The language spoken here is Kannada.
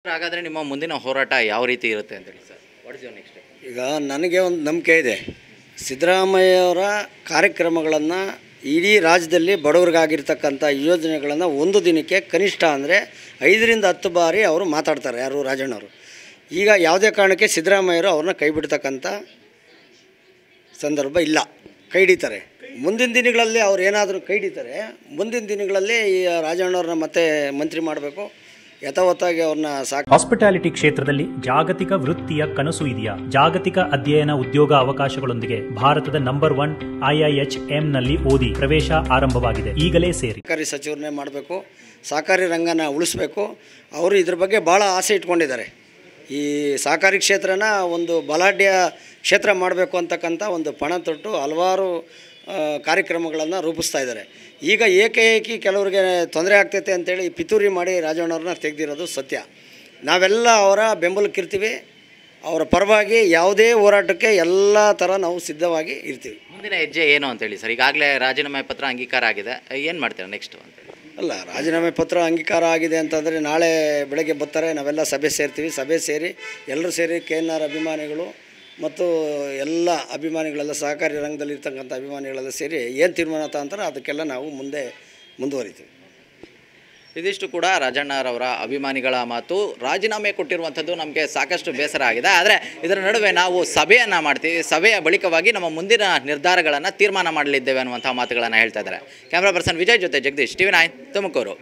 ಹಾಗಾದರೆ ನಿಮ್ಮ ಮುಂದಿನ ಹೋರಾಟ ಯಾವ ರೀತಿ ಇರುತ್ತೆ ಅಂತೇಳಿ sir? What is your next step? ಈಗ ನನಗೆ ಒಂದು ನಂಬಿಕೆ ಇದೆ. ಸಿದ್ದರಾಮಯ್ಯವರ ಕಾರ್ಯಕ್ರಮಗಳನ್ನು ಇಡೀ ರಾಜ್ಯದಲ್ಲಿ ಬಡವರಿಗಾಗಿರ್ತಕ್ಕಂಥ ಯೋಜನೆಗಳನ್ನು ಒಂದು ದಿನಕ್ಕೆ ಕನಿಷ್ಠ ಅಂದರೆ 5ರಿಂದ 10 ಬಾರಿ ಅವರು ಮಾತಾಡ್ತಾರೆ. ಯಾರು? ರಾಜಣ್ಣವರು. ಈಗ ಯಾವುದೇ ಕಾರಣಕ್ಕೆ ಸಿದ್ದರಾಮಯ್ಯರು ಅವ್ರನ್ನ ಕೈ ಬಿಡ್ತಕ್ಕಂಥ ಸಂದರ್ಭ ಇಲ್ಲ. ಕೈ ಹಿಡಿತಾರೆ. ಮುಂದಿನ ದಿನಗಳಲ್ಲಿ ಅವ್ರು ಏನಾದರೂ ಕೈ ಹಿಡಿತಾರೆ. ಮುಂದಿನ ದಿನಗಳಲ್ಲಿ ಈ ರಾಜಣ್ಣವ್ರನ್ನ ಮತ್ತೆ ಮಂತ್ರಿ ಮಾಡಬೇಕು, ಯಥಾವತ್ತಾಗಿ ಅವ್ರನ್ನ ಹಾಸ್ಪಿಟಾಲಿಟಿ ಕ್ಷೇತ್ರದಲ್ಲಿ ಜಾಗತಿಕ ವೃತ್ತಿಯ ಕನಸು ಇದೆಯಾ? ಜಾಗತಿಕ ಅಧ್ಯಯನ ಉದ್ಯೋಗ ಅವಕಾಶಗಳೊಂದಿಗೆ ಭಾರತದ ನಂಬರ್ 1 IIHM ನಲ್ಲಿ ಓದಿ. ಪ್ರವೇಶ ಆರಂಭವಾಗಿದೆ. ಈಗಲೇ ಸೇರಿ. ಸಹಕಾರಿ ಸಚಿವರನ್ನೇ ಮಾಡಬೇಕು, ಸಹಕಾರಿ ರಂಗನ ಉಳಿಸ್ಬೇಕು. ಅವರು ಇದ್ರ ಬಗ್ಗೆ ಭಾಳ ಆಸೆ ಇಟ್ಕೊಂಡಿದ್ದಾರೆ. ಈ ಸಹಕಾರಿ ಕ್ಷೇತ್ರನ ಒಂದು ಬಲಾಢ್ಯ ಕ್ಷೇತ್ರ ಮಾಡಬೇಕು ಅಂತಕ್ಕಂಥ ಒಂದು ಪಣ ತೊಟ್ಟು ಹಲವಾರು ಕಾರ್ಯಕ್ರಮಗಳನ್ನು ರೂಪಿಸ್ತಾ ಇದ್ದಾರೆ. ಈಗ ಏಕೈಕಿ ಕೆಲವರಿಗೆ ತೊಂದರೆ ಆಗ್ತೈತೆ ಅಂತೇಳಿ ಪಿತೂರಿ ಮಾಡಿ ರಾಜಣ್ಣವ್ರನ್ನ ತೆಗೆದಿರೋದು ಸತ್ಯ. ನಾವೆಲ್ಲ ಅವರ ಬೆಂಬಲಕ್ಕಿರ್ತೀವಿ. ಅವರ ಪರವಾಗಿ ಯಾವುದೇ ಹೋರಾಟಕ್ಕೆ ಎಲ್ಲ ಥರ ನಾವು ಸಿದ್ಧವಾಗಿ ಇರ್ತೀವಿ. ಮುಂದಿನ ಹೆಜ್ಜೆ ಏನು ಅಂತೇಳಿ ಸರ್? ಈಗಾಗಲೇ ರಾಜೀನಾಮೆ ಪತ್ರ ಅಂಗೀಕಾರ ಆಗಿದೆ, ಏನು ಮಾಡ್ತೀರಾ ನೆಕ್ಸ್ಟು ಅಂತೇಳಿ? ಅಲ್ಲ, ರಾಜೀನಾಮೆ ಪತ್ರ ಅಂಗೀಕಾರ ಆಗಿದೆ ಅಂತಂದರೆ ನಾಳೆ ಬೆಳಗ್ಗೆ ಬರ್ತಾರೆ, ನಾವೆಲ್ಲ ಸಭೆ ಸೇರ್ತೀವಿ. ಸಭೆ ಸೇರಿ ಎಲ್ಲರೂ ಸೇರಿ KNR ಅಭಿಮಾನಿಗಳು ಮತ್ತು ಎಲ್ಲ ಅಭಿಮಾನಿಗಳೆಲ್ಲ ಸಹಕಾರಿ ರಂಗದಲ್ಲಿರ್ತಕ್ಕಂಥ ಅಭಿಮಾನಿಗಳೆಲ್ಲ ಸೇರಿ ಏನು ತೀರ್ಮಾನ ತಗೊಂತಾರೆ ಅದಕ್ಕೆಲ್ಲ ನಾವು ಮುಂದುವರಿತೀವಿ. ಇದಿಷ್ಟು ಕೂಡ ರಾಜಣ್ಣರವರ ಅಭಿಮಾನಿಗಳ ಮಾತು. ರಾಜೀನಾಮೆ ಕೊಟ್ಟಿರುವಂಥದ್ದು ನಮಗೆ ಸಾಕಷ್ಟು ಬೇಸರ ಆಗಿದೆ. ಆದರೆ ಇದರ ನಡುವೆ ನಾವು ಸಭೆಯನ್ನು ಮಾಡ್ತೀವಿ. ಸಭೆಯ ಬಳಿಕವಾಗಿ ನಮ್ಮ ಮುಂದಿನ ನಿರ್ಧಾರಗಳನ್ನು ತೀರ್ಮಾನ ಮಾಡಲಿದ್ದೇವೆ ಅನ್ನುವಂಥ ಮಾತುಗಳನ್ನು ಹೇಳ್ತಾ ಇದ್ದಾರೆ. ಕ್ಯಾಮ್ರಾ ಪರ್ಸನ್ ವಿಜಯ್ ಜೊತೆ ಜಗದೀಶ್, TV9 ತುಮಕೂರು.